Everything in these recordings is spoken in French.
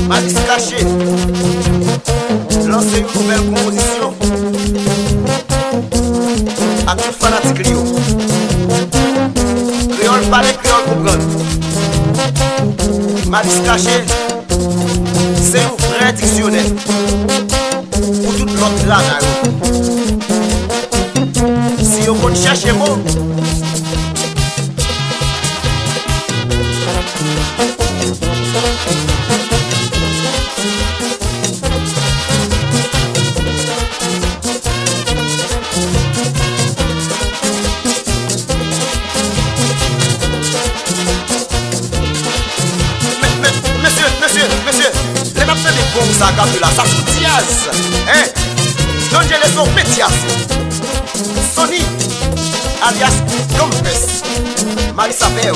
Malice Caché lance une nouvelle composition à tout fanatique Rio. Créole parler, créole comprendre. Malice Caché, c'est un vrai dictionnaire pour toute l'autre langue. Si on peut chercher mot, monsieur, les nappes de bons ça là, ça sous Diaz, hein? Donc j'ai les sons Métias, Sony, alias Gompes, Marissa Beo,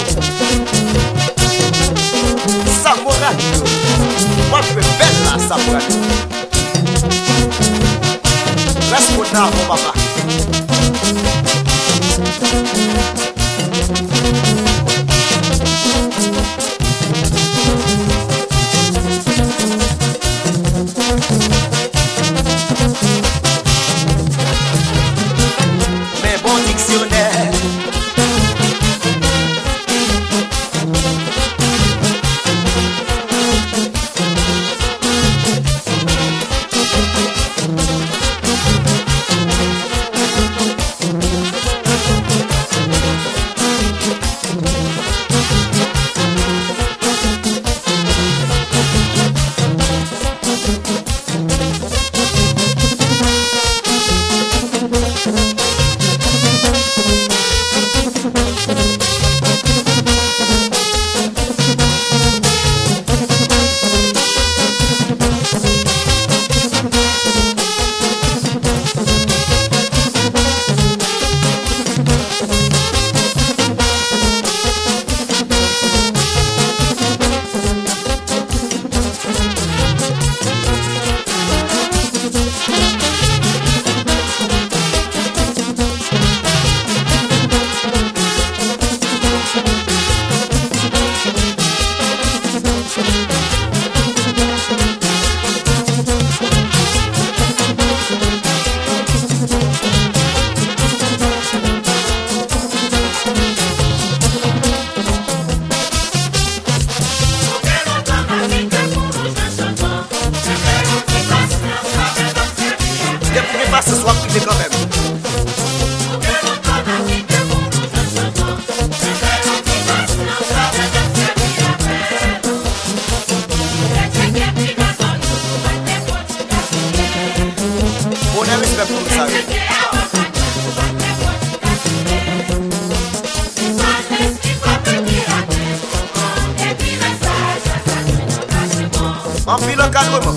Samora, moi je veux belle là, Samora. Reste mon âme, mon papa. Ce soir privé quand même. On a respect pour ça. En pilote calmement.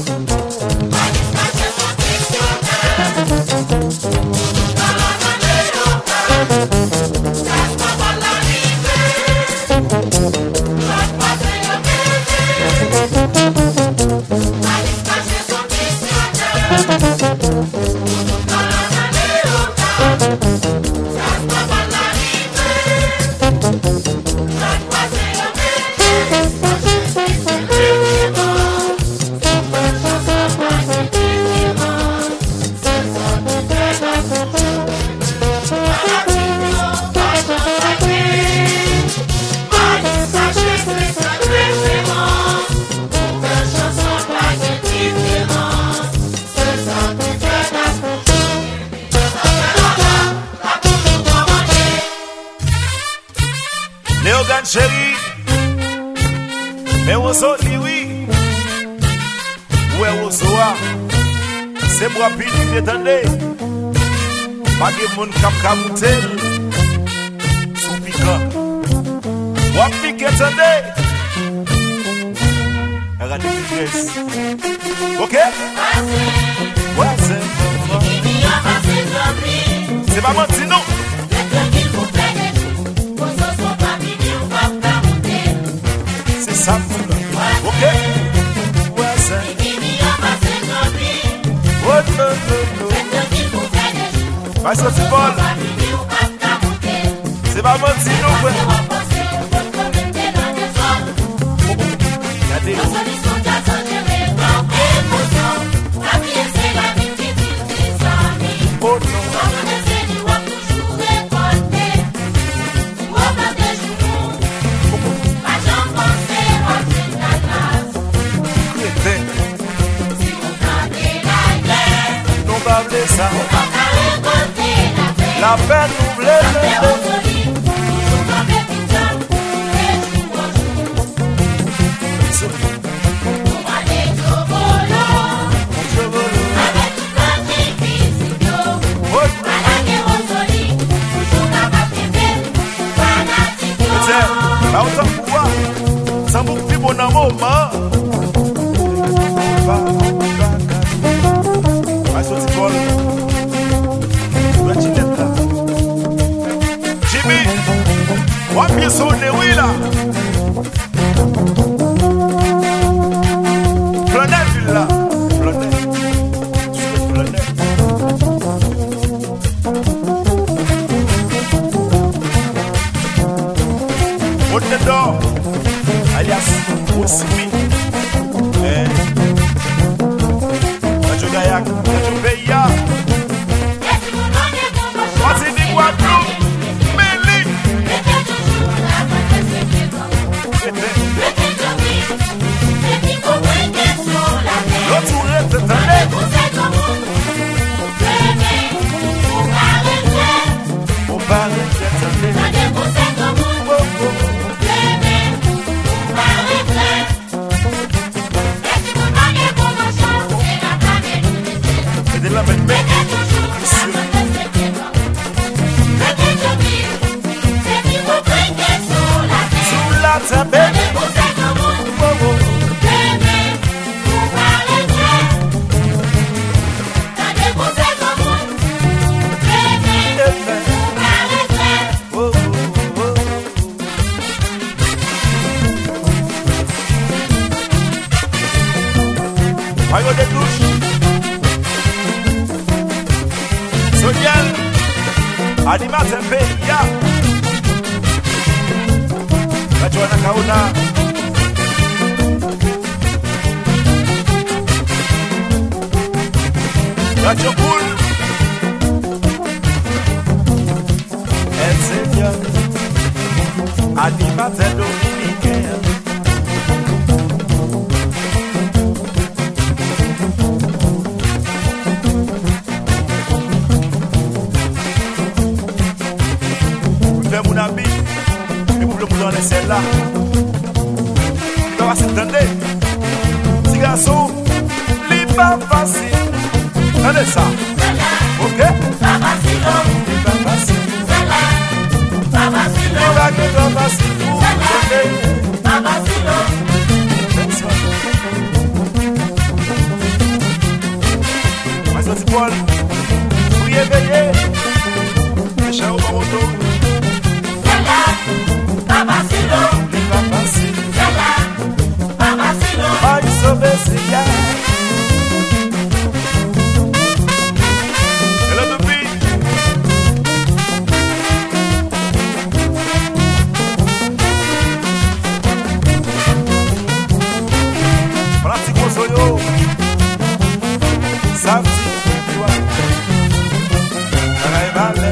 Léogan chéri, mais on s'en dit oui. Où est-ce que c'est moi qui t'attendais? Pas de monde qui a camouflé. Sous piquant. Wap piqué, attendez. Regardez les pièces. Ok? Ouais, c'est pas menti, non? C'est ça, ok? Ouais, c'est. Oh, non, non, non. Pas sorti Paul. C'est pas menti, non? Regardez. Oh non. Ça. La peine nous blesse. Ça vous fait bon moment. Jimmy, what you so the wheeler? Planet villa, planet. Open the door, alias Osimi. Najogayak, Najobeya. What's in the Guadeloupe? Meli. L'autre reste attendez. On va arrêter attendez. De la même sous la table. Maillot de douche. Soniel, animateur Péria, la Joana Kauna, la Jokoul, El Seigneur, animateur dominicain. Mon ami, et pour le monde en est là. Tu vas s'entendre. Petit garçon, il pas facile. Regardez ça. Ok? Pas facile. Il pas facile. Pas facile. Il va que pas facile. Pas facile. Mais ça c'est Paul. Pour y éveiller. Les chats au moto. Vai saber se é. Ela do beat. Prático sou eu. Sabe se tua. Vai vale.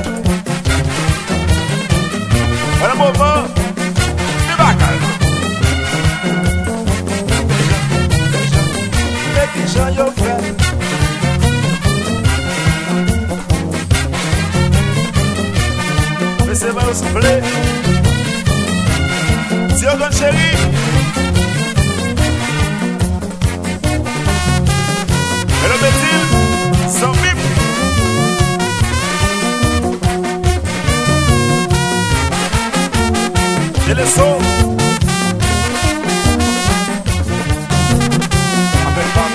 Olha mamãe. Devagar. Jean yo fait. Laissez-moi au souffler. Si on donne chérie. Et le métil, sans bip. J'ai le son. Avec Pam.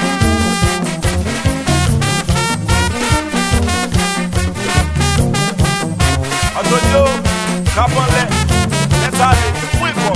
Antonio, Caponlet, let's have it. Oui, bon.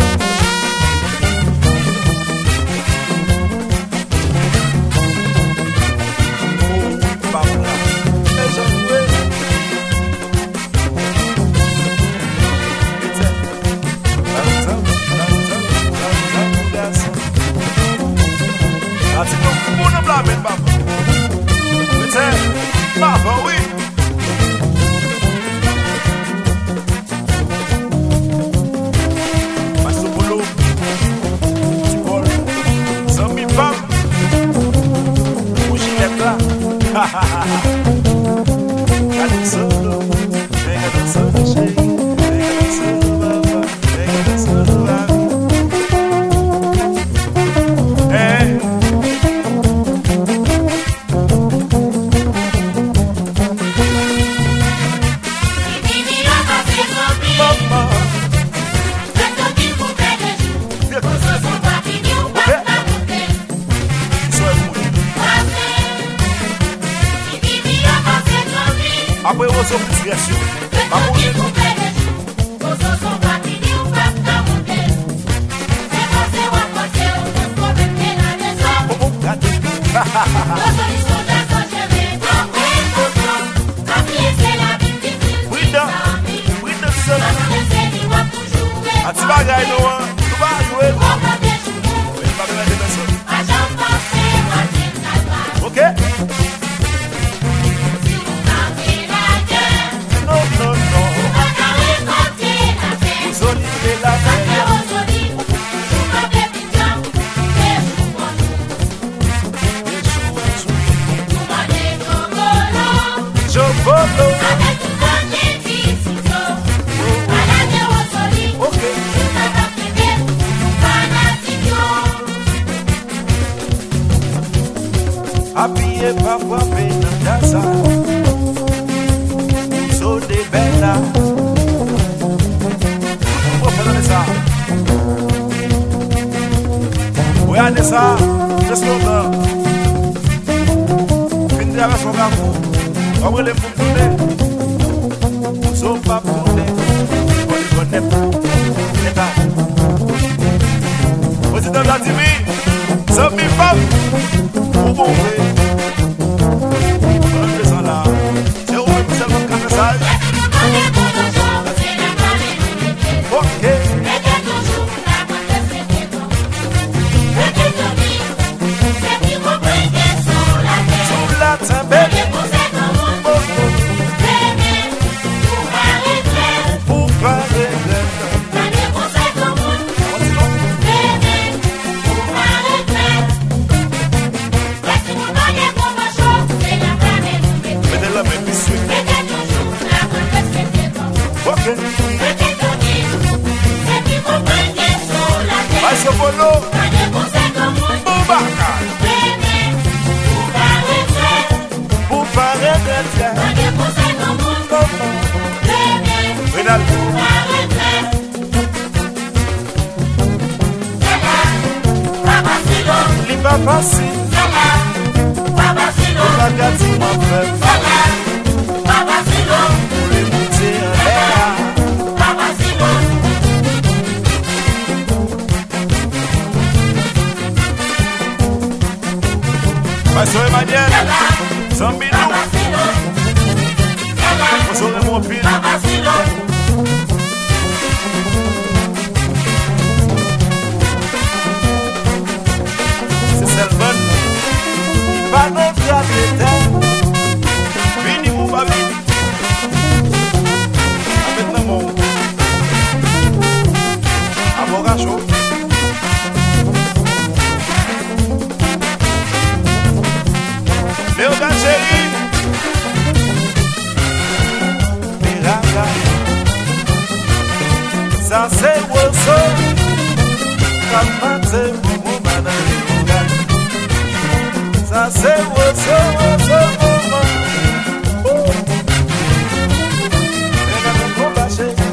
Après, on se fait bien sûr. Habillé parfois Benandasa, so de bella. Regardez ça. Regardez ça. Qu'est-ce qu'on a? Fin de la son garçon. On va les foutre. So pas pour on les connaît pas. Vous êtes dans la TV. Ça me pas. Vous pouvez. Pastor Emmanuel, Zambinou, Pastor Raymond Pile, c'est Selvan, il va notre athlète, Vini Moubavi, avec l'amour, Amoracho. Léodan chéri, Miranda, ça c'est Woso, Kamate Moumana Léodan, ça c'est Woso, Woso, Moumana. Regarde mon combat chéri,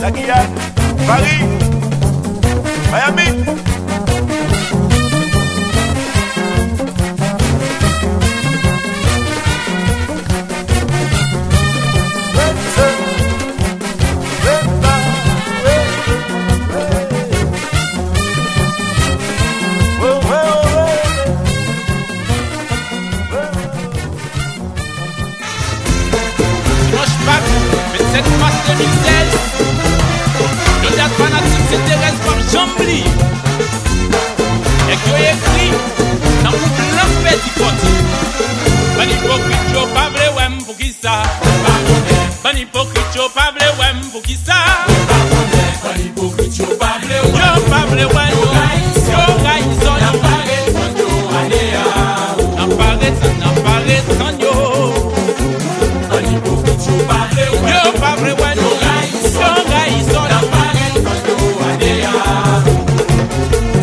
la Guyane, Paris, Miami. Cette mars 2016, le théâtre fanatique s'intéresse par Chambly et qui a écrit dans le blanc petit côté. Ban hypocrite, yo pas vrai, ouais, pour qui ça? Ban hypocrite, yo pas vrai, ouais, pour qui ça? Ban hypocrite, yo pas vrai, ouais, yo pas vrai, ouais, yo gaïs, yo n'apparaît sans yo, allez, n'apparaît sans yo. Ban hypocrite, yo pas vrai, ouais, yo pas vrai, ouais, yo gaïs, yo n'apparaît sans yo, allez,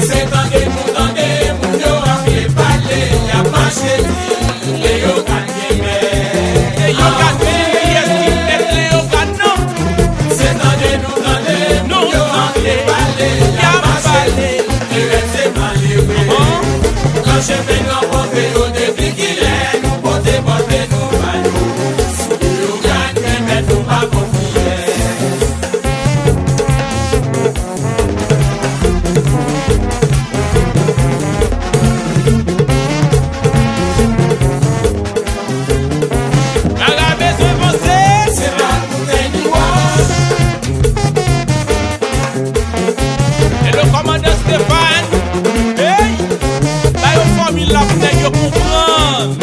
c'est dans des mondes, yo a fait parler, y'a pas chez et yo gagne, mais yo gagne, yes, et yo gagne, c'est dans des mondes, yo a fait parler, y'a pas parler, et c'est malheureux. Quand je vais nous porter au début qu'il est, nous porter, nous valons. Yo gagne, mais nous pas confier. La bouteille de comprendre.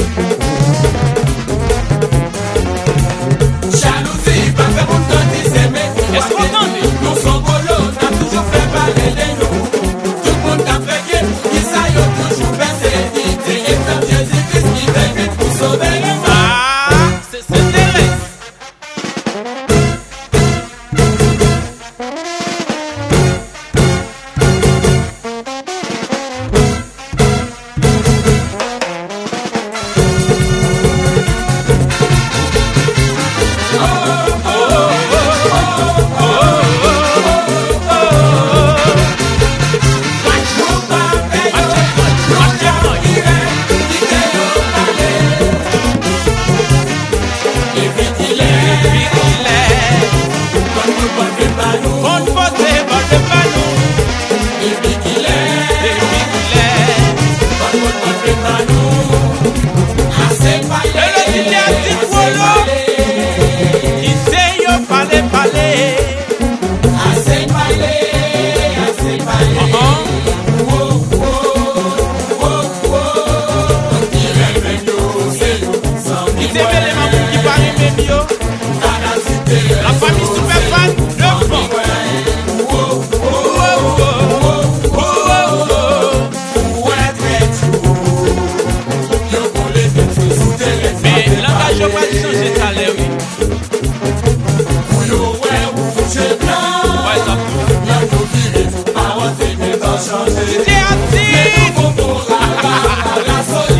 Jalousie, pas fait pour te s'aimer. Est-ce qu'on entend? Nous sommes colos, on a toujours fait parler de nous. Tout le monde a fait guerre, qui ça y a toujours pensé. Et comme Jésus-Christ qui veut pour sauver le monde. Ah, c'est Thérèse. La famille super fan de fond. Mais le langage va changer ça l'air.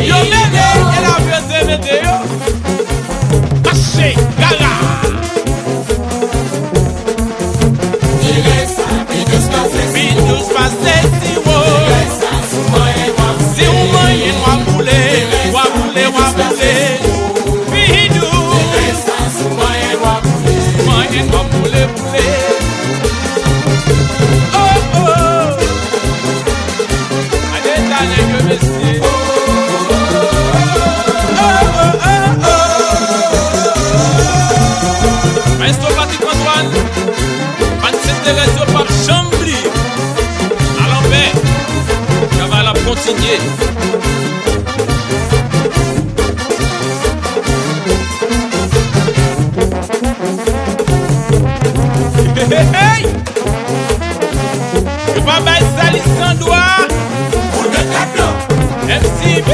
Yo bébé, elle a vu ce météo. Maché, gara. Vidus passé si wo. Si ou moyen wa boule, wa boule, wa boule. Vidus. Moyen wa boule, boule. Oh oh. Allez d'aller que monsieur. Maestro Patrick Antoine, 27 Thérèse par Chambly. À l'envers, ça va la continuer. Hey! Je vais pas mettre ça sans doigt. Pour le mettre MCB.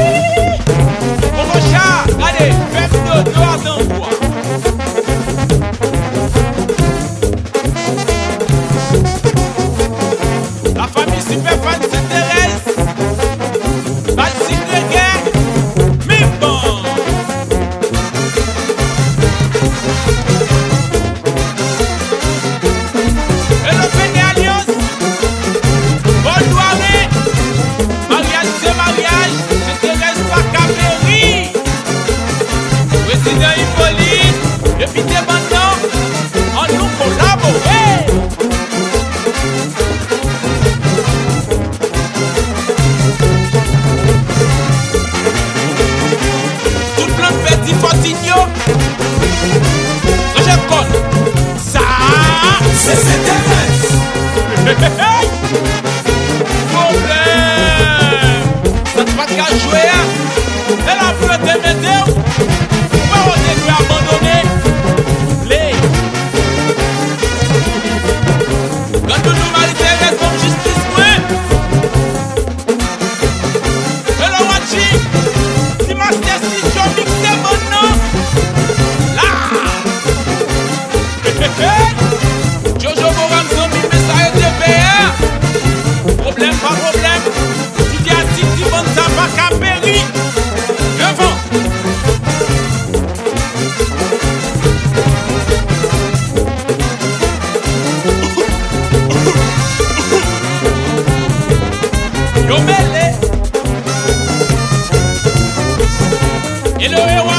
Pour mon chat, allez, faites de doigts d'envoi. La famille super fan s'intéresse. Pas de signe de guerre, mais bon. Ça ne va pas jouer. Elle a voulu te mettre. Pourquoi on est abandonné? Les. Quand nous malitaires comme justice, et le watching, si ma station mixée maintenant. Là. Jojo Moram, zombie, message de PA. Problème, pas problème. Tu dis à Titi, bon, ça va qu'à périr. Devant. Yo mêlé. Et le héros,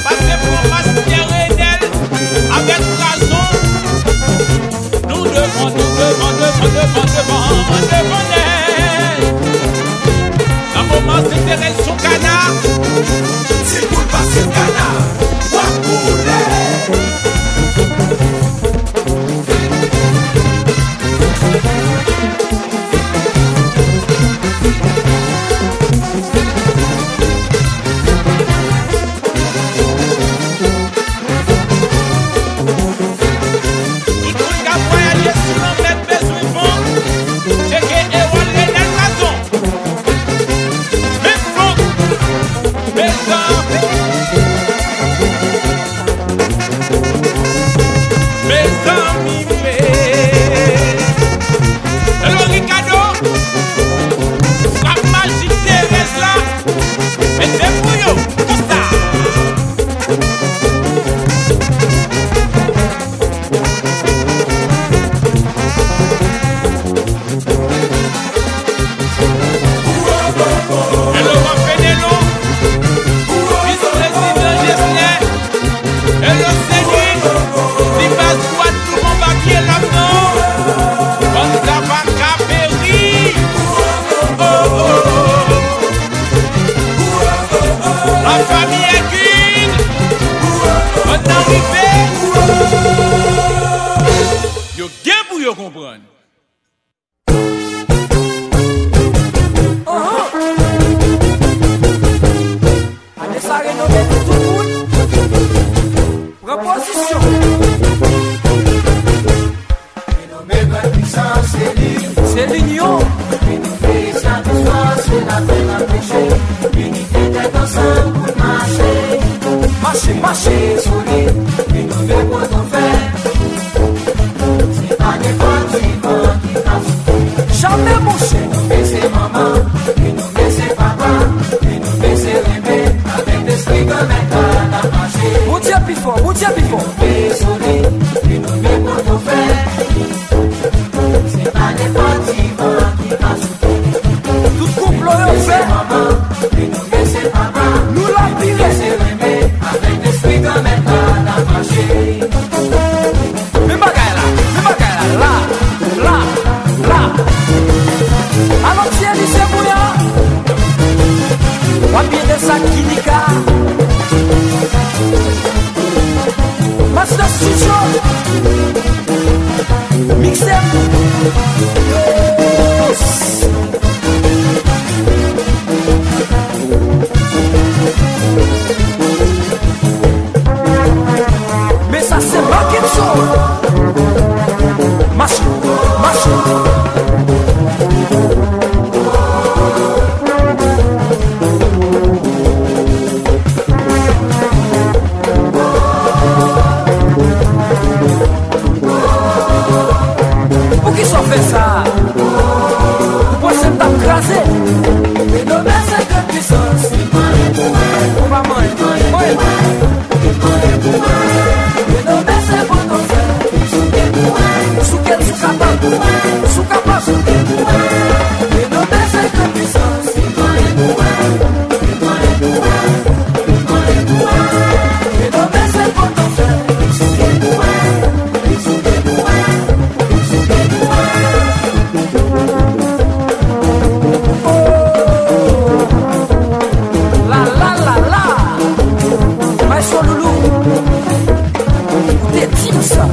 passez pour masse Pierre Renel, avec raison. Nous devons elle. Un moment, c'était Thérèse son canard. C'est pour passer le canard. Mas sou Lulu, o dedinho só.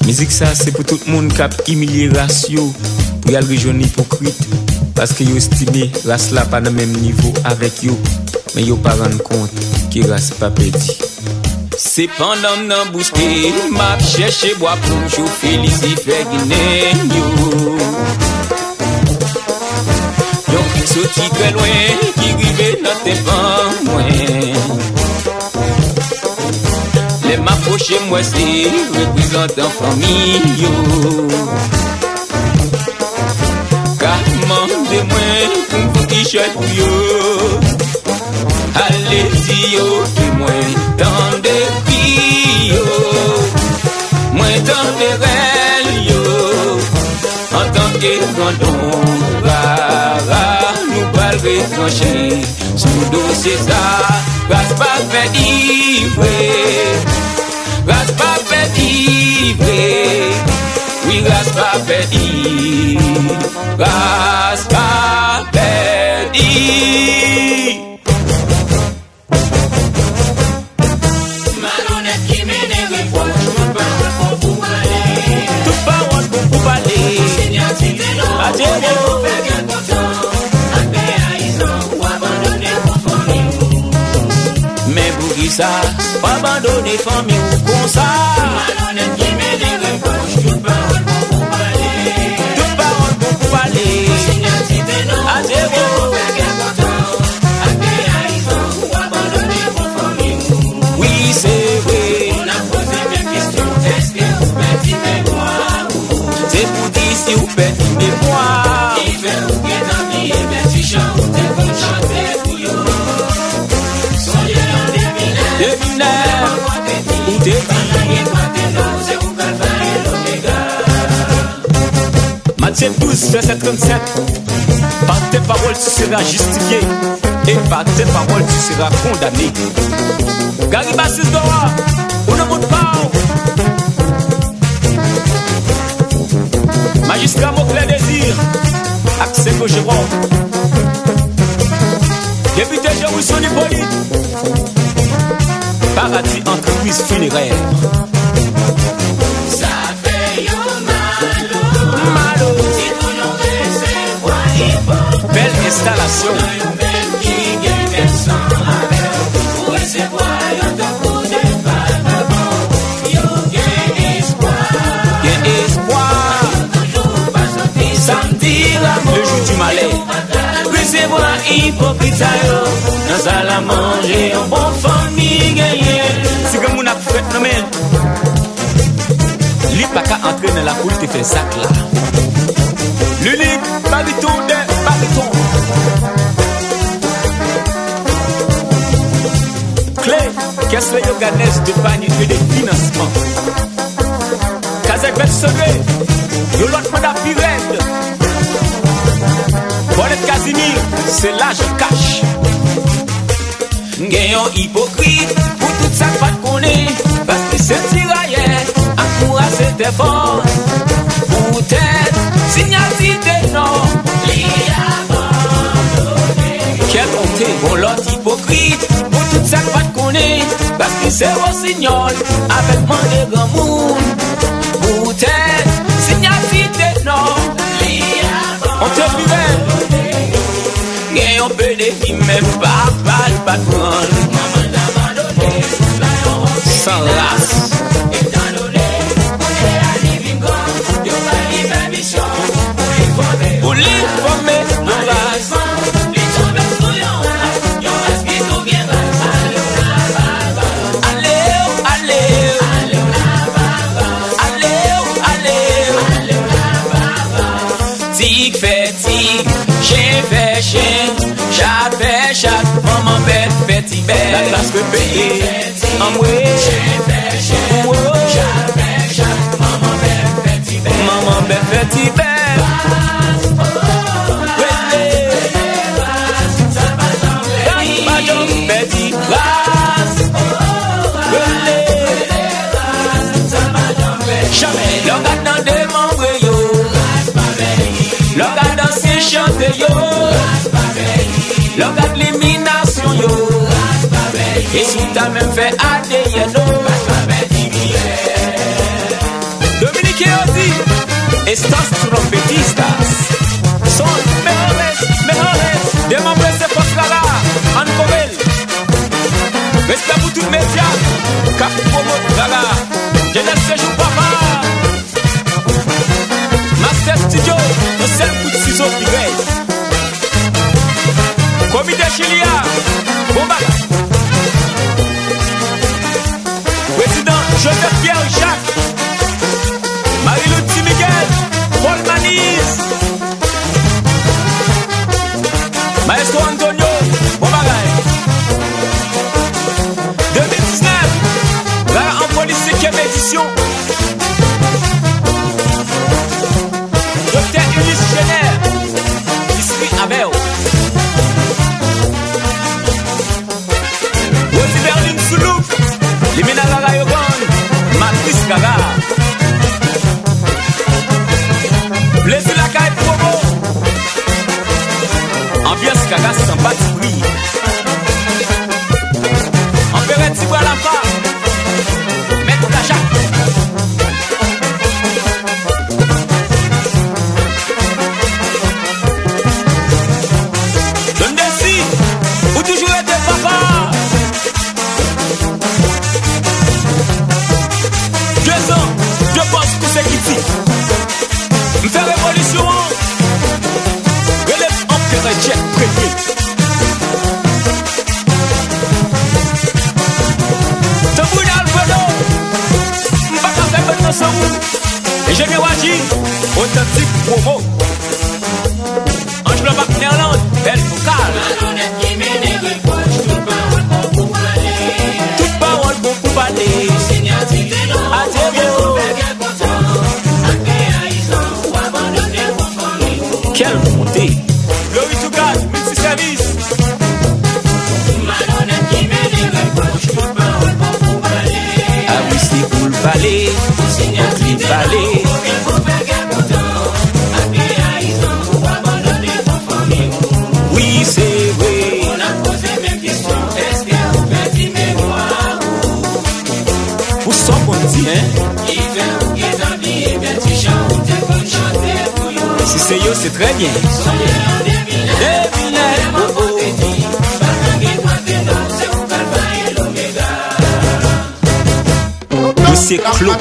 Musique ça c'est pour tout le monde qui a humilié ratio pour y aller rejoindre hypocrite parce que yo estimé race là pas dans même niveau avec yo mais yo pas rendre compte que race pas perdu. C'est pendant nan bousquet m'a cherché bois pour chauffer les effets guinéens. sorti très loin, qui rive dans tes pas moins. Les m'approcher moi c'est représentant famille. Car demandez-moi pour vous t-shirt yo. Allez-y yo, qui moi dans des cris yo. Moi dans des rêves yo. En tant que grandon rara, nous parlons retrancher. Sous dossier ça, grâce pas fait ivrer. Grâce pas fait ivrer. Oui, grâce pas fait ivrer. Grâce pas fait ivrer. Malhonnête qui m'énerve pour tout parole pour parler. Tout parole pour parler. Seigneur, si t'es là, on fait bien content. Après haïssant ou abandonner pour famille. Mais pour qui ça, abandonner famille ou comme ça. Malhonnête qui m'énerve pour tout parole pour parler. Tout parole pour parler. Seigneur, si t'es là, on fait bien content. Après haïssant ou abandonner pour famille. Oui, c'est vrai. On a posé mes questions, est-ce que vous perdez mémoire? C'est pour dire si vous perdez mémoire. Il fait ou bien d'amis et bien tu chantes, t'es bon chanter pour yo. Soyez en déminaire, Ou t'es dit. c'est vous qu'elle va et l'oméga. Matthieu 12, verset 37. Par tes paroles tu seras justifié, et par tes paroles tu seras condamné. Garibassis Dora, on ne monte pas. Magistrat Moclé Désir, accès au Jérôme. Député Jérusalem Hippolyte, Paradis entreprise funéraire. Ça fait yo malo, Malo, si tout l'on recevoir, il faut. belle installation. Yo même qui gagne personne avec. Pour recevoir, yo te coup de vagabond. Yo gagne espoir, Quel espoir, toujours pas sortir. samedi l'amour, le jour du malheur. Recevoir hypocrite yo, dans ça la manger, un bon famille gagné. Si que mon a fait non mais li pas qu'à entrer dans la poule te fait sac là. L'unique bariton de bariton. Clé, qu'est-ce que yo gagnez de panier et de financement. Kazek Betsonné, yo l'autre mandat pirate. Bonnet Casimir, c'est l'âge cash. Gagnant hypocrite, pour tout ça pas de connaître. Parce que c'est tiraillé, encouragé tes forces. Pour tête, signalité non, l'y abandonné. Quel honte, Pour l'autre hypocrite, pour tout ça pas de connaître. Parce que c'est au signal, avec mon de grand monde. Pour tête, signalité non, l'y on te abandonné. Gagnant peu de filles, même pas le patron. sans race. Pour l'informer, nos races. Tic fait tic, chien fait chien, chat fait chat, maman bête fait tic bête. La classe peut payer. En vrai, chien fait chien, chat fait chat, maman bête fait tic bête. Maman bête fait tic bête. Jamais, l'organe dans des membres yo, l'organe dans ses chantes yo, l'organe l'élimination yo, et si t'as même fait ADN Dominique Odi, estos trompetistas son mejores des membres de cette poste-là, en Corel. Respect pour tout le média, cap promote Gaga, jeunesse séjour papa. Master Studio, le seul coup de ciseaux qui reste. Comité Chilia, Bomba. Président Joseph Pierre Jacques, Marie-Lou Miguel, Paul Manise, Maestro Antonio, Bombagay. 2019, là en police 5e édition. Docteur Ulysse Jenner, district Aveo. Rosie Berlin Soulouk, Limina Rayogon, Matrice Gaga. Plaisir la caille promo. Ambiance Gaga sans batterie. Empéré Tibo à la fin. Maître Kachak. Donne des si, ou toujours été papa. 2 ans, 2 postes consécutifs. M'fait révolution. Relève empéré check premier. Tambourine Alfredo. M'baka fait bonne notion. Et je viens Wadi, authentique promo. Ange Lobac Néerlande, belle vocale. Toute parole bon pour parler. Quelle montée! Glory to God, multi-service. Ah oui, c'est pour le balai, c'est notre balai. Oui, c'est vrai. On a posé même question. Est-ce que vous faites une mémoire? Pour ça qu'on dit, hein? Si c'est yo, c'est très bien. Dossier clos.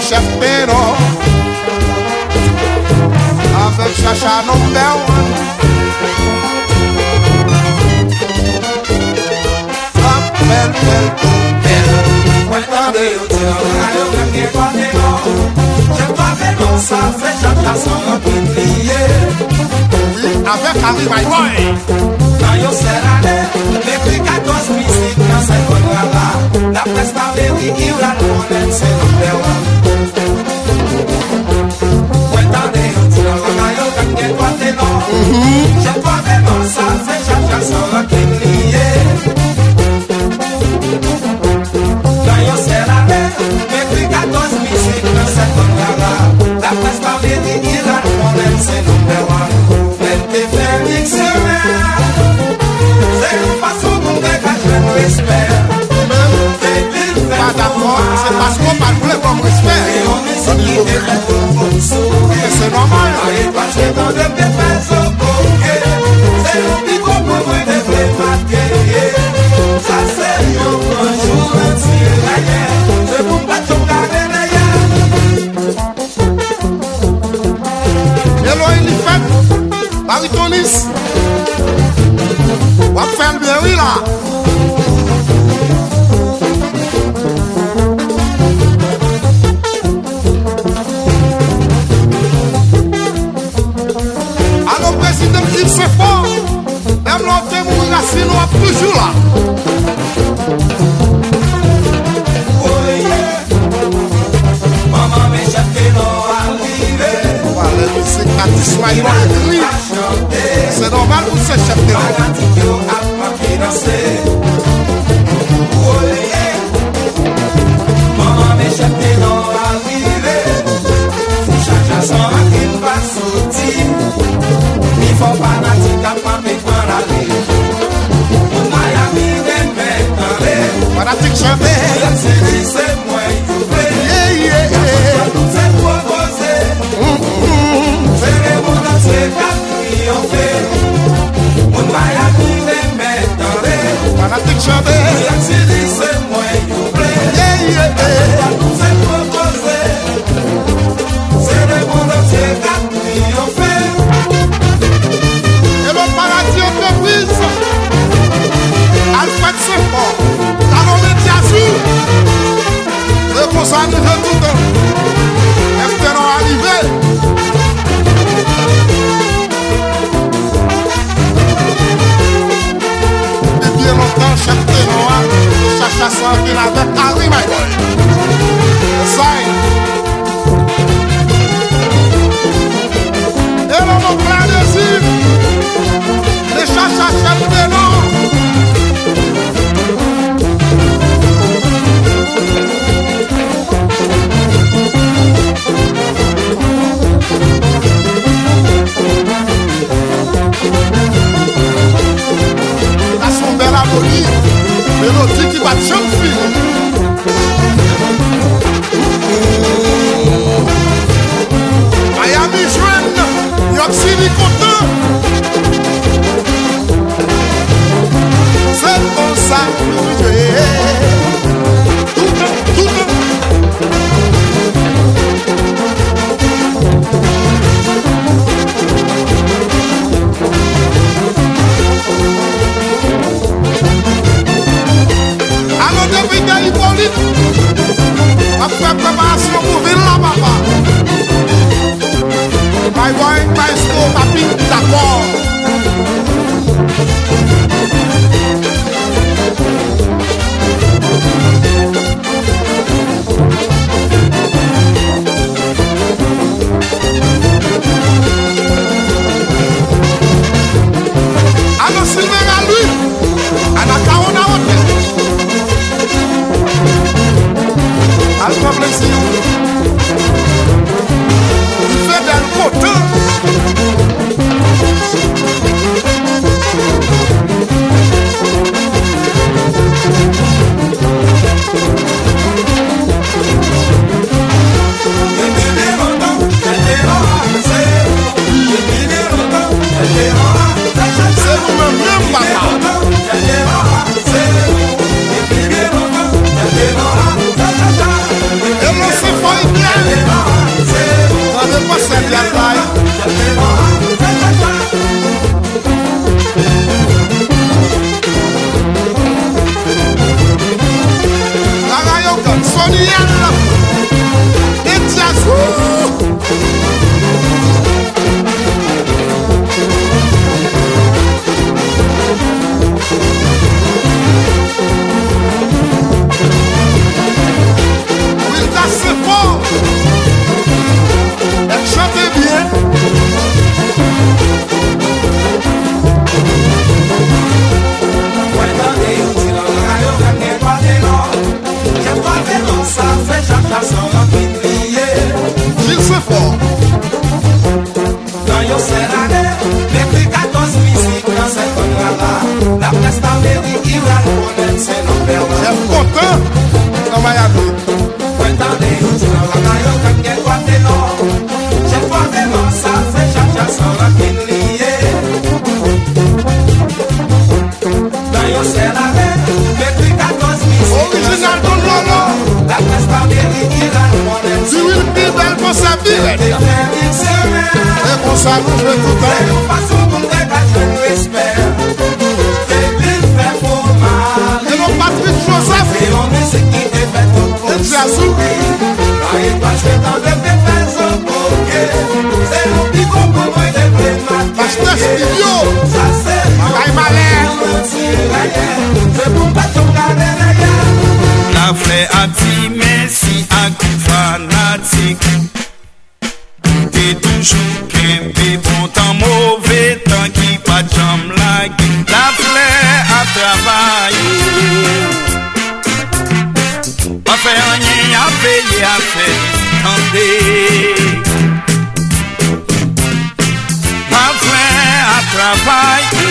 Chef Pedro avec Chacha number 1. Regardez au terrain, je dois faire ça, fait Chacha sans oublier. Avec Harry My Boy. Quand yo serrane, les prix 14 musiques dans cette là. La presse n'a vérité, il a le monde, c'est number 1. Je dois vraiment ça, c'est Chacha sans oublier. Quand yo serrane, les prix 14 musiques dans cette là. La presse n'a vérité, il a le monde, c'est number 1. Félix, c'est une façon dont les gars je respect. Pas d'accord, c'est parce qu'on parle pour le bon respect. C'est normal. C'est dans le pépins au coquet. C'est le pico pour moi de prémater. Ça c'est un jour entier. C'est pour pas tout garder d'ailleurs. Hello, Elifet. Baritonis. On va faire le bien, oui là. Alors, président, il se fort. Même l'autre, mon racine, on va toujours là. Oh yeah. Maman, mes chefs, non, arrivé. Voilà, c'est c'est normal pour ce chef de maman mes chefs de non arrivé. Chacha sans qu'il va sortir. Il faut pas natir qu'à pas me prendre la vie. Miami n'est maintenant fanatique jamais. C'est moi qui veux. Yeah, yeah, yeah. Tout c'est proposé. chanter. c'est moi qui oublie. À nous c'est proposé. C'est le monde entier qui ont fait. Et le paradis entreprise. Alfred Saint-Paul. Talon Médiazou. Le conseil arrivé tout le temps. Espérons arriver. Depuis longtemps, chef Ténoa, chacha sans qu'il avec Harry, my boy. Sign. Et l'on a plein de cibles. Les chacha chef Ténoa. La son belle harmonie, mélodie qui va te chanter. Miami jeune, New York City content. C'est comme ça que je alors depuis que Hippolyte a fait préparation pour venir là, papa. My boy, my school, papi, d'accord. Alors Sylvain à lui, à la Carona Hotel. Alpha plaisir. Il fait del côté. C'est nous-mêmes, papa. Et l'on se fait bien. On ne peut pas se dire là. La rayon Sonienne. Et Tiazou. C'est fort. Elle chante bien. Il se fort. Dans yo serrane, depuis 14 musiques dans cette contrôle-là, la presse d'Amérique, il va connaître ses noms perdus. Elle est content dans Miami. Attendez, j'ai pas vraiment ça, fait chacha sans la liée. Dans yo serrane, depuis 14 musiques. Original Don Lolo. La presse d'Amérique, il va connaître Tu will be belle pour sa vie. Et pour ça, nous jouons tout le temps. Et non, Patrick Joseph. Et Tiazou. Pasteur Studio. Magaï Malin. La fleur a dit merci à qui fanatique. T'es toujours qu'un bon temps, mauvais temps qui pas de jambe la gueule. La fleur a travaillé. Pas fait rien à payer à faire. Attendez. La fleur a travaillé.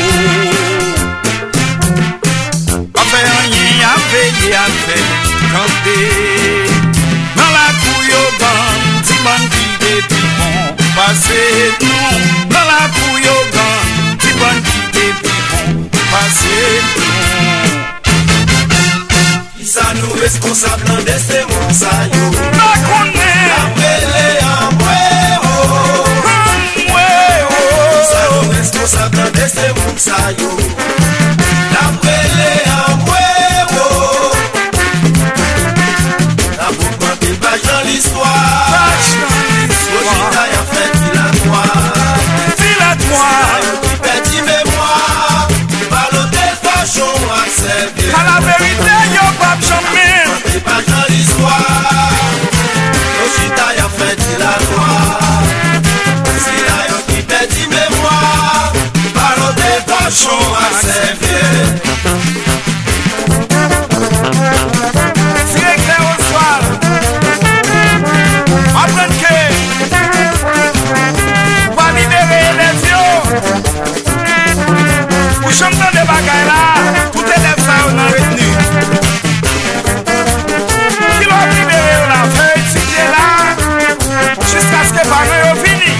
Pas fait rien à payer à faire. Attendez. Dans la couille au banc, si bon qui depuis bon, passez nous. Dans la couille au banc, si bon qui depuis bon, passez nous. responsable dans des sémours ça yo. La connaît. Après en ça nous responsable dans des sémours ça yo. Après en la boucle des pages dans l'histoire. Rosita y a fait dilatoire. Qui perdit mémoire. Balotel fachon accepté. À la vérité, yo pas jamais. Des pages dans l'histoire. Rosita y a fait dilatoire. Si la yo qui perdit mémoire. Balotel fachon accepté. Si l'éclair au soir. Apprendre que va libérer les yeux. Ou chanter des bagailles là, tout élève ça on a retenu. Qui l'a libéré, on a fait étudier là, jusqu'à ce que les parents aient fini.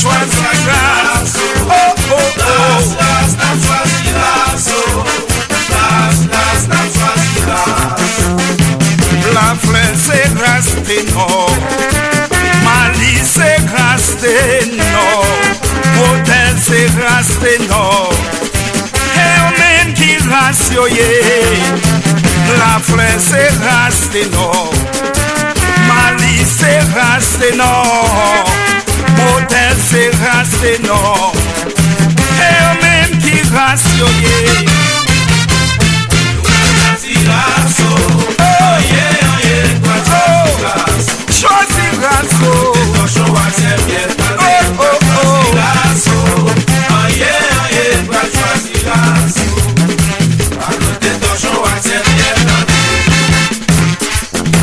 Choisis grâce. Oh, oh, oh. La fleur c'est grâce de nous. Mali c'est grâce de nous. Modèle c'est grâce de nous. Et on même qui grâce yo ye. La fleur c'est grâce de nous. Mali c'est grâce de nous. Modèle c'est grâce de nous. Et on même qui grâce yo ye. Choisis grâce.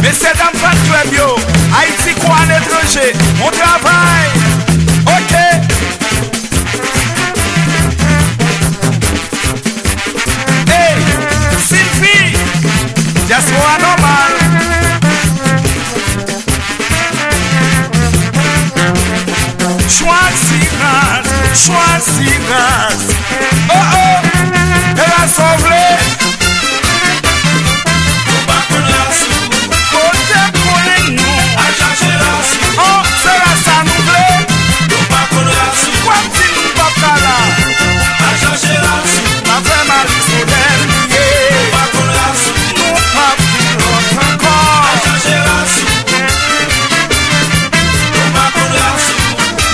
Mais c'est dans pas très bien. Haïti quoi à l'étranger. On travaille. Ok. Hey, Sylvie. Diaspora normal. Choisis grâce. Oh oh, elle a sauvé. Côté pour les nous. Oh, c'est la sanouvée. Quoi petit nous papa là. Ma vraie mari sous l'air. Nous pas plus longtemps encore.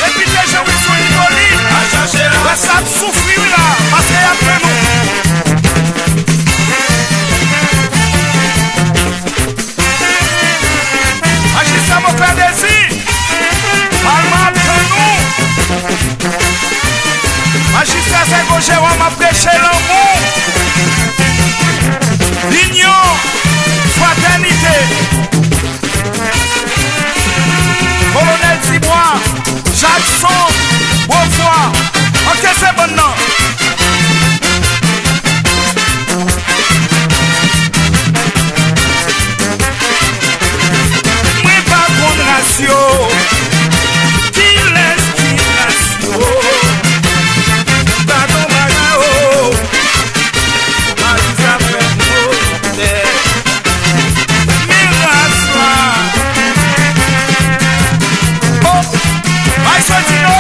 Depuis que j'ai vu sur une colline, ça me souffre là, parce qu'il y a plein de Agissez mon père désir, parle-moi de nous. Agissez à ce que j'ai m'a prêché l'amour, l'union, fraternité. Colonel Tibois, Jackson, Beauvoir. Ok, c'est bon non. Moi pas bon ratio. Qui laisse qui ratio. Pardon bagao. Marisa Ferro. Mirasla. Oh, vai Santino.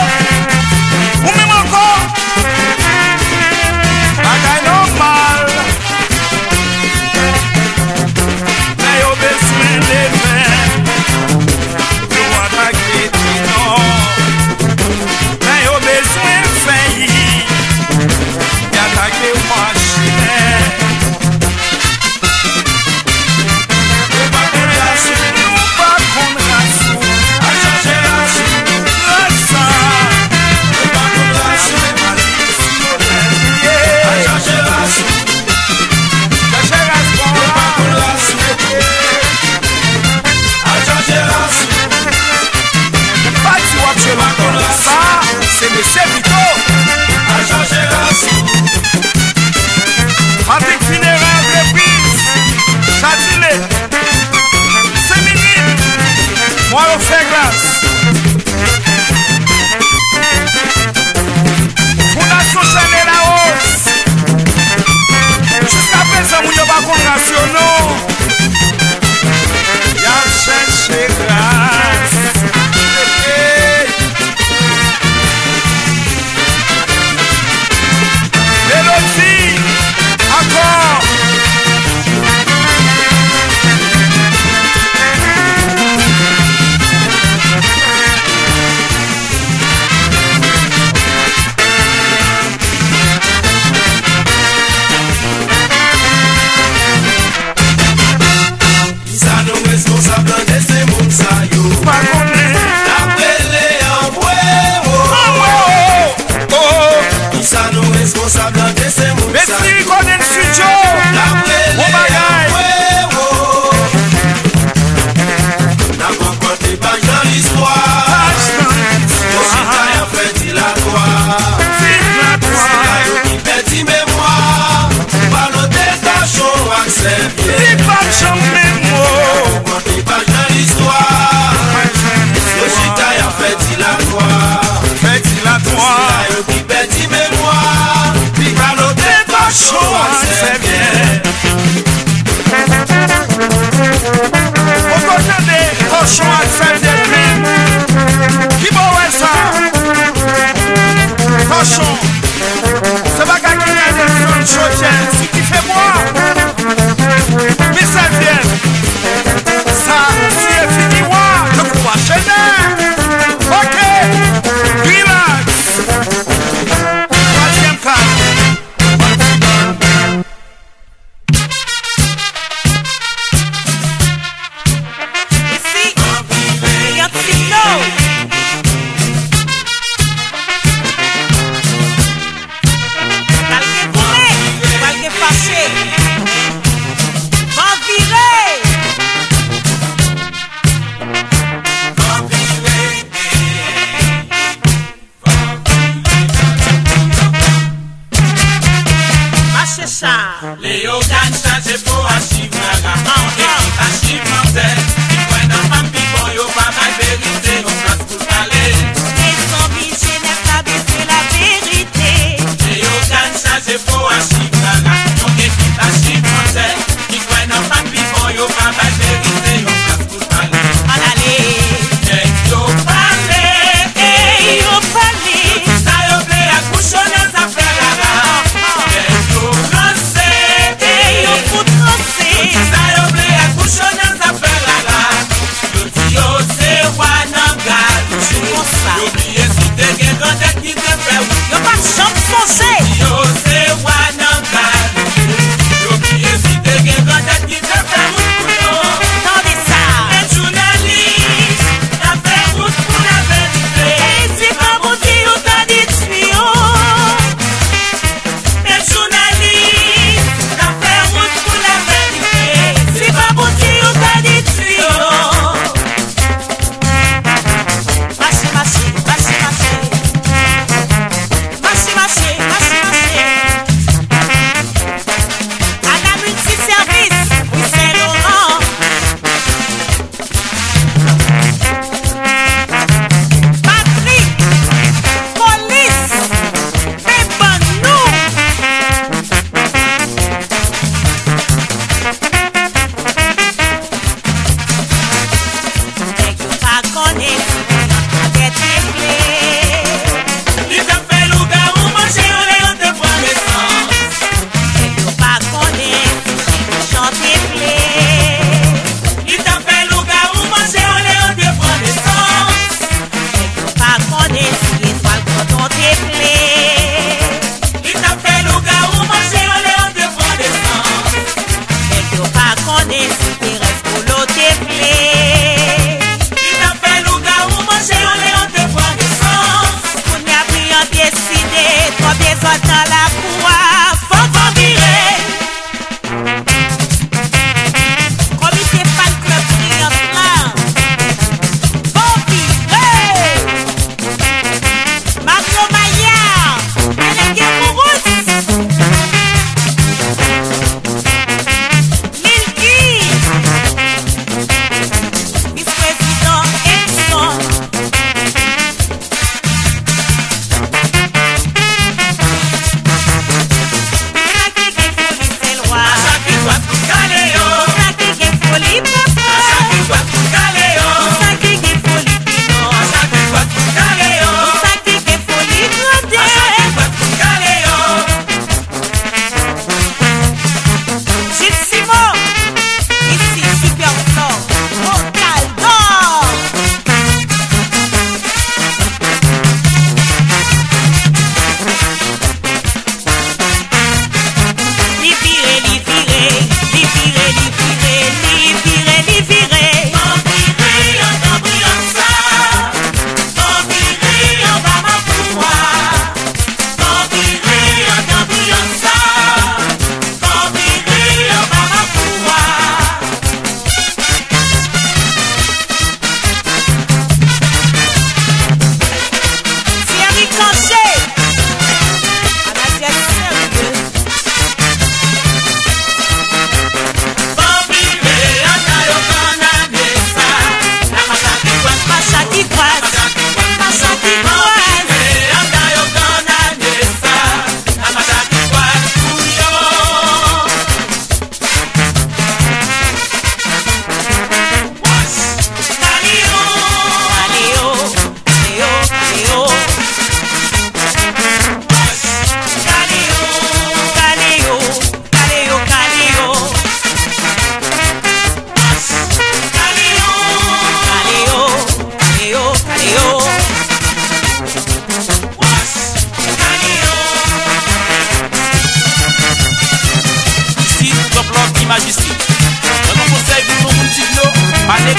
Ou même encore. Bagaille normal. Mais au besoin de faire. Nous attaquer non. Mais au besoin de faire. Y attaquer machine. Nous pas qu'on rassou. A changer la ça, c'est Monsieur Vito. Avec funéraire entreprise, Châtelet, c'est minime. Moi, on fait grâce.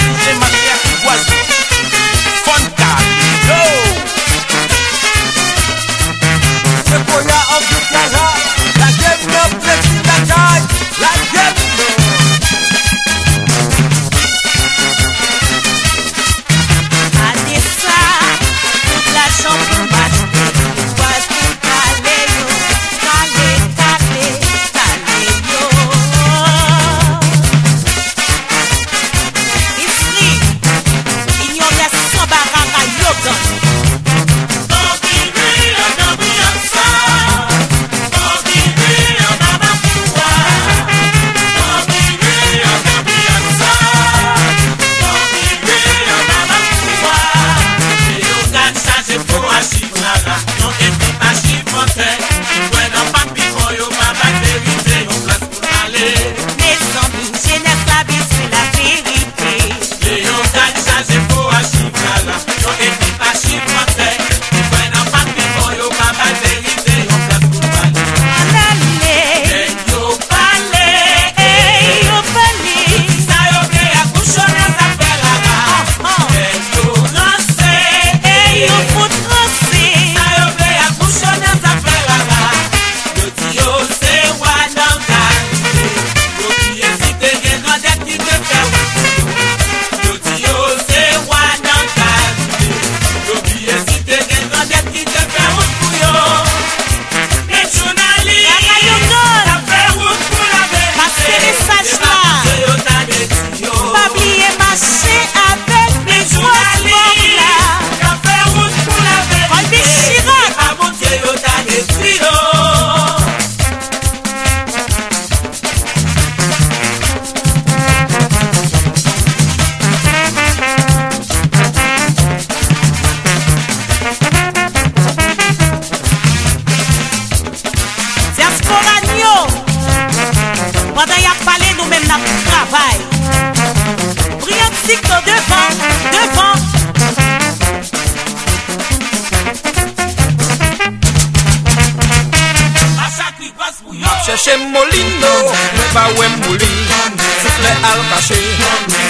DJ Matia qui boise. Fonka, yo. The Koya of the Plaza, la game no blessing that time, la game no. Adessa, toute la chambre match, boise tout calé yo, calé yo. Ici, il y aurait sans barrage à yoga. Pendant y a parlé, nous-mêmes n'a travail. Briantique devant. Chercher molino, pas ouais molino, souffle al caché,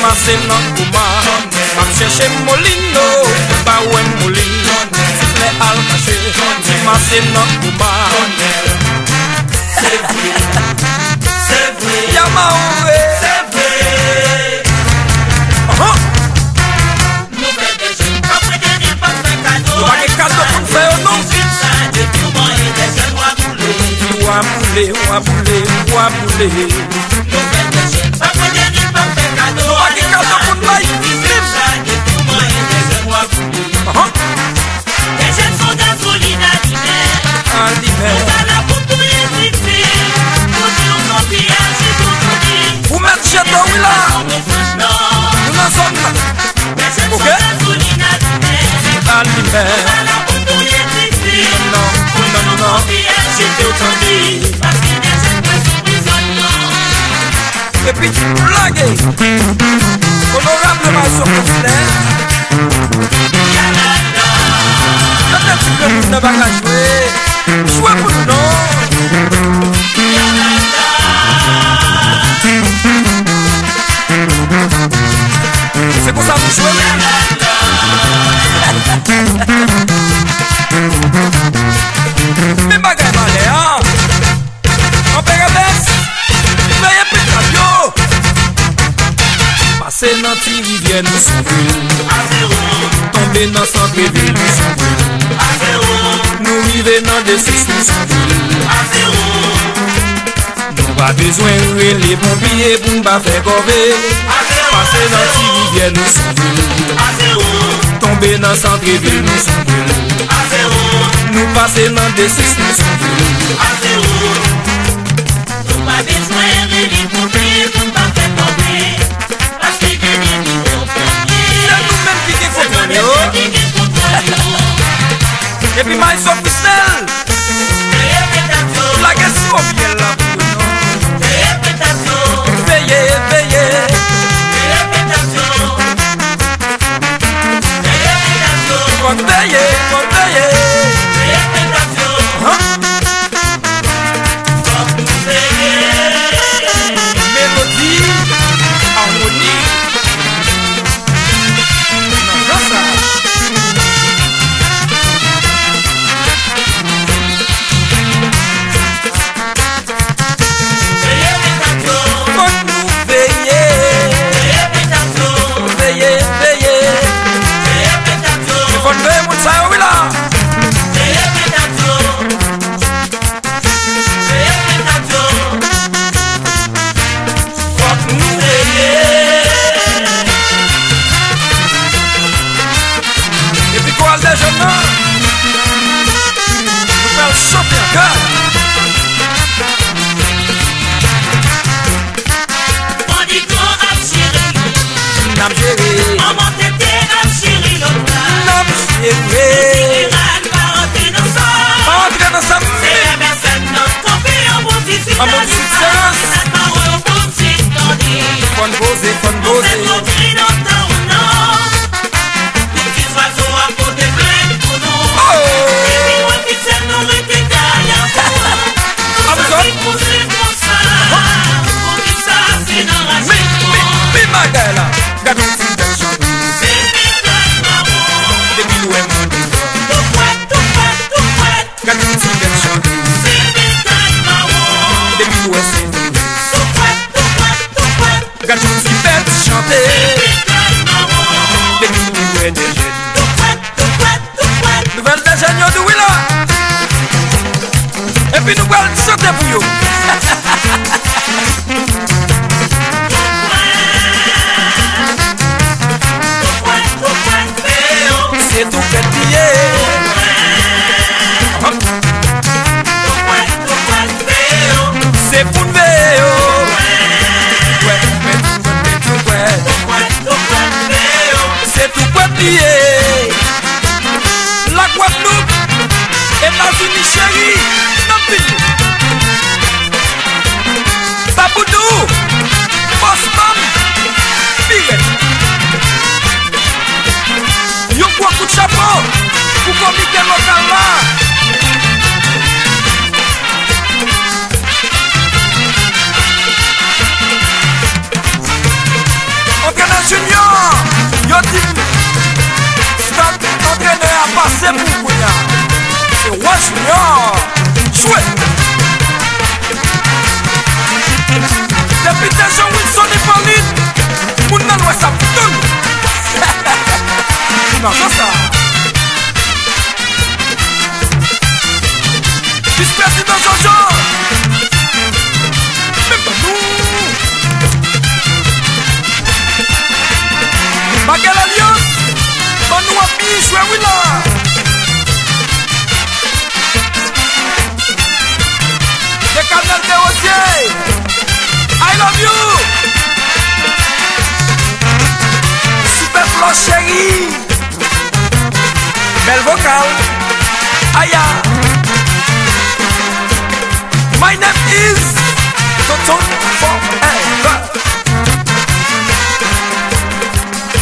massé non kouma. Chercher molino, pas ouais molino, souffle al caché, massé non kouma. C'est vrai, Yamaoué, c'est vrai. Nous faisons des jeunes, après des rimes, pas de cadeau. Nous pas de cadeau pour faire non. Ou à bouler. Nous faisons des jeunes, pas de rimes, pas de cadeau. Nous pas de cadeau pour faire des jeunes sont gasoline à l'hiver. Nous allons pour tout les tripler. Vous mettez chez toi, oui là. Nous n'en sommes pas. Ok. À l'hiver. Non. J'étais autant dit. Et puis tu blagues. Honorable Maïso Consulaire. Quand un petit peu de ne va pas jouer. Jouez pour nous, non. C'est pour ça que vous jouez. Mais bagaille malé, hein. On paye la baisse. Paye pétavio. Passer dans la rivière, nous sommes vulnes. Tomber dans centre-ville, nous sommes vulnes. Nous vivons dans des six, nous sommes vulnes. Nous pas besoin de les pompiers pour nous faire corver. Passer dans la rivière, nous sommes vulnes. Tomber dans centre-ville, nous sommes vulnes. Nous passer dans des six, nous sommes vulnes. Nous pas besoin de les pompiers pour nous faire corver. Parce que c'est nous-mêmes qui contrôlons. Et puis Maïso Consulaire. La question vient là. Veillez. Mélodie, harmonie. Il faut lever mon ça, oui là. Faut nous veiller. Et puis quoi, les jeunes, nous faire chanter encore. Nam chéri, maman t'était nam chéri l'autre. nam chéri, entre dans sa vie. C'est la personne notre campé en bon tissu. En bon tissu. Fon poser, fon poser. Magala, gade un petit bel chanteur. Depuis loin mon Dieu. Gade un petit bel chanteur. Depuis loin c'est nous. Gade un petit bel chanteur. Depuis loin des jeunes. Nouvelle des jeunes de Willa. Et puis nous allons chanter pour vous. C'est tout fait plier. C'est pour nous. C'est tout fait plier. La Guadeloupe, États-Unis chérie, Nampi, Baboudou, Boston, Biret. Yon kwa coup de chapeau pour comité local là. Entraîneur junior, yon dit stade entraîneur a passé pour Kounia. C'est Roi Junior, chouette. Député Jean-Wilson et Pauline, moun nan wè sa poutoun. Non, non, ça. Vice-président Jojo. Même pas nous. Baguel Alliance. Banou Api, joué Willa. Les canals des Rosiers. I love you. Super Flo chérie. Belle vocale, Aya. My name is Tonton Forever.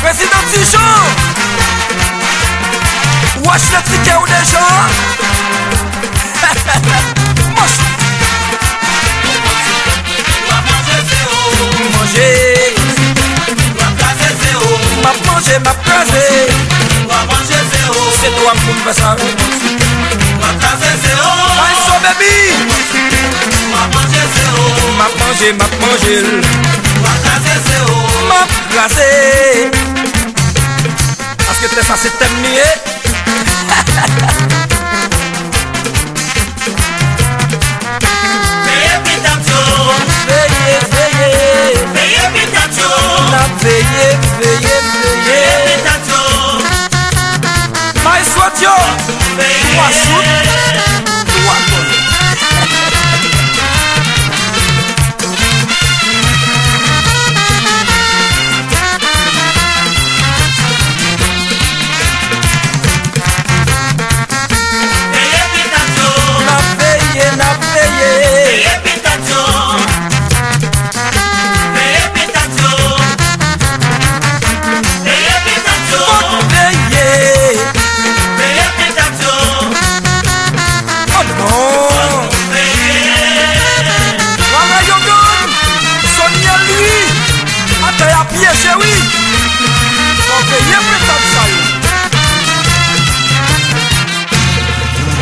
Président Tijon. Watch le ticket ou des gens. Moche. Manger. M'a manger, m'a crasé. C'est toi qui me fais ça. My so baby. M'a mangé. M'a glacé. Parce que t'es ça c'est terminé. Veillez. My swat yo. Trois shoot. Trois goals.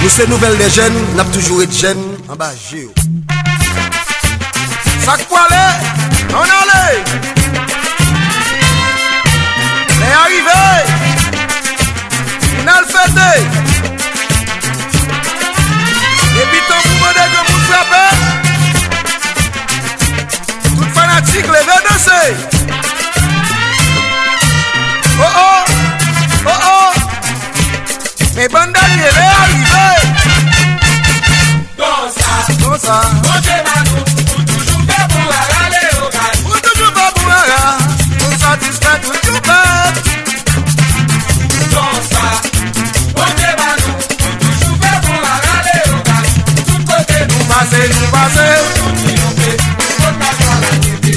Nous c'est nouvelle des jeunes, n'a toujours été jeunes en bas géo. Ça quoi aller, on allait. ça. Côté Manou, pour toujours faire pour aller au gal. Pour toujours faire pour aller, pour satisfaire tout le peuple. Non ça. Côté Manou, pour toujours faire pour aller au gal. Tout côté nous passer, nous passer. Tout triompher, tout passer la télé.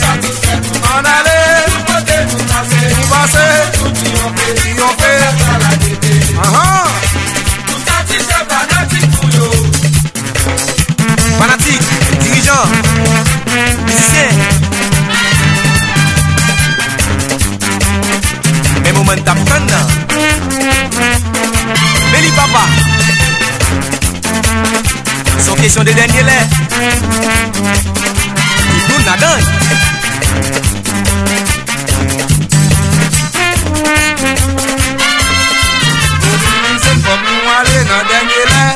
Satisfaire tout en aller. Tout côté nous passer, tout triompher, triompher. La télé. Tout satisfaire fanatique pour yo. Fanatique, dirigeant, musicien. Mais moment d'apprendre. Béli papa. Sans question de dernier lait. Nous n'adons. C'est pas pour aller dans le dernier lait.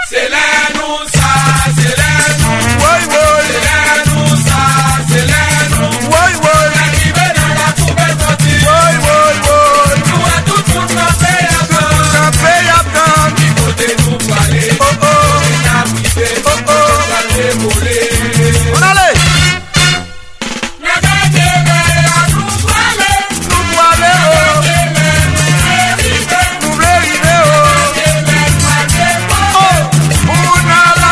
C'est là nous ça, c'est là nous. Oui, oui. C'est là nous ça, c'est là nous. Oui, oui. L'arrivée dans la poubelle sortie. Oui, oui, oui. Nous à tout le monde campé à temps. Campé à temps. Du côté nous parler. Oh oh. On a privé. Oh oh. On a dévolé. On allait. La gagné, nous parler. Nous parler, oh. Nous voulons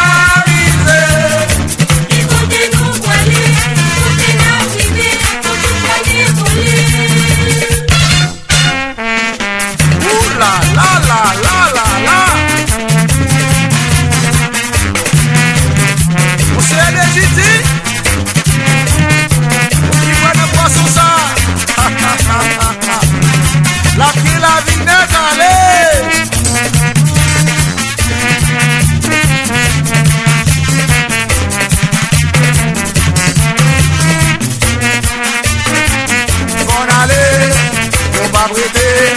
arriver, oh. La vie n'est allée. On allait, on va prêter.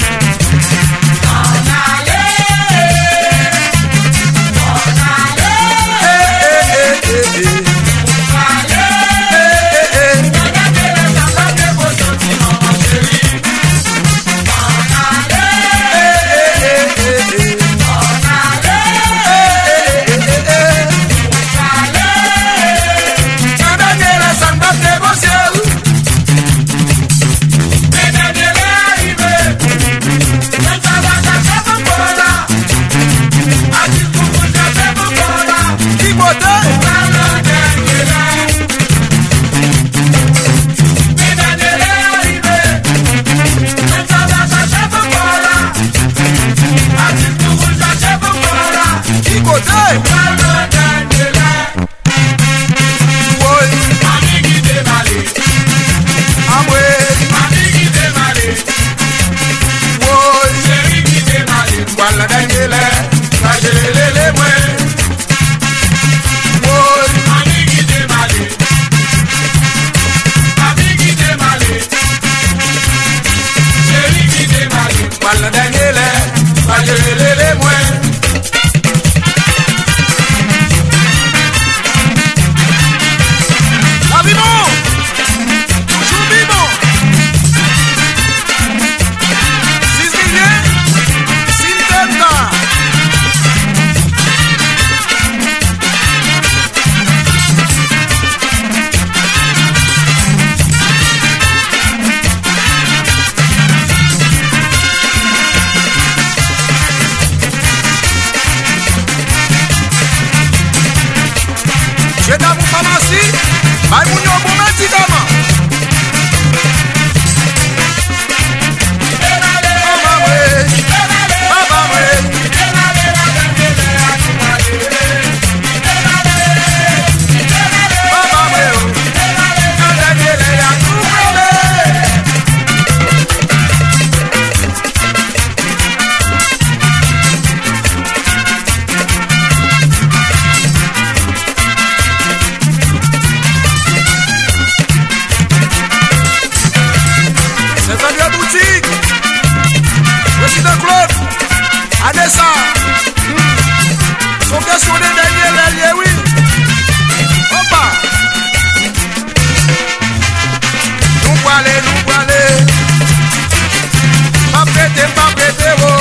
Pas prêter, oh.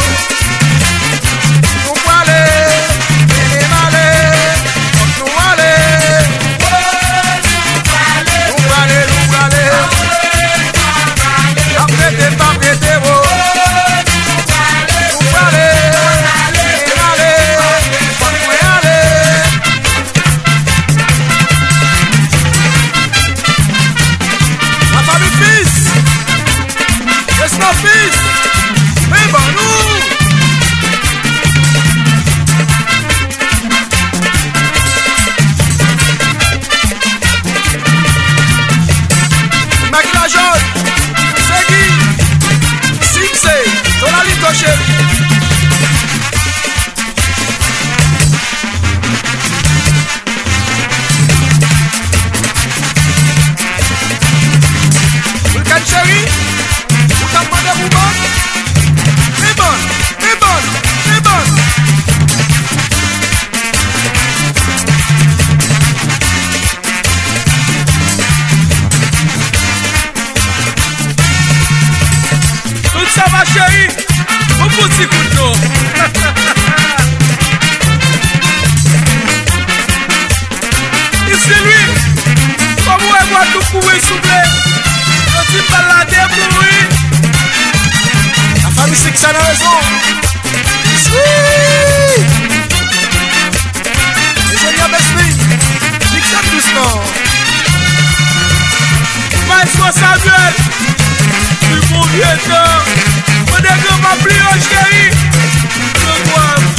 Nous aller. fils. Mais bon, nous. Magla jaune, Segui, Simse, Tonalito chéri. Vulcan chéri, vous t'as demandé vous bonne? Mais bonne, mais bonne, mais bonne. Tout ça va chéri, mon petit couteau. Ici lui, comme vous voyez tout courir souffler, quand il balade pour lui. La famille c'est que ça a raison. Oui. Ingénieur Besmi, nique ça doucement. Maestro Samuel, du bon vieux temps. On est comme un pliant chéri. Je vois.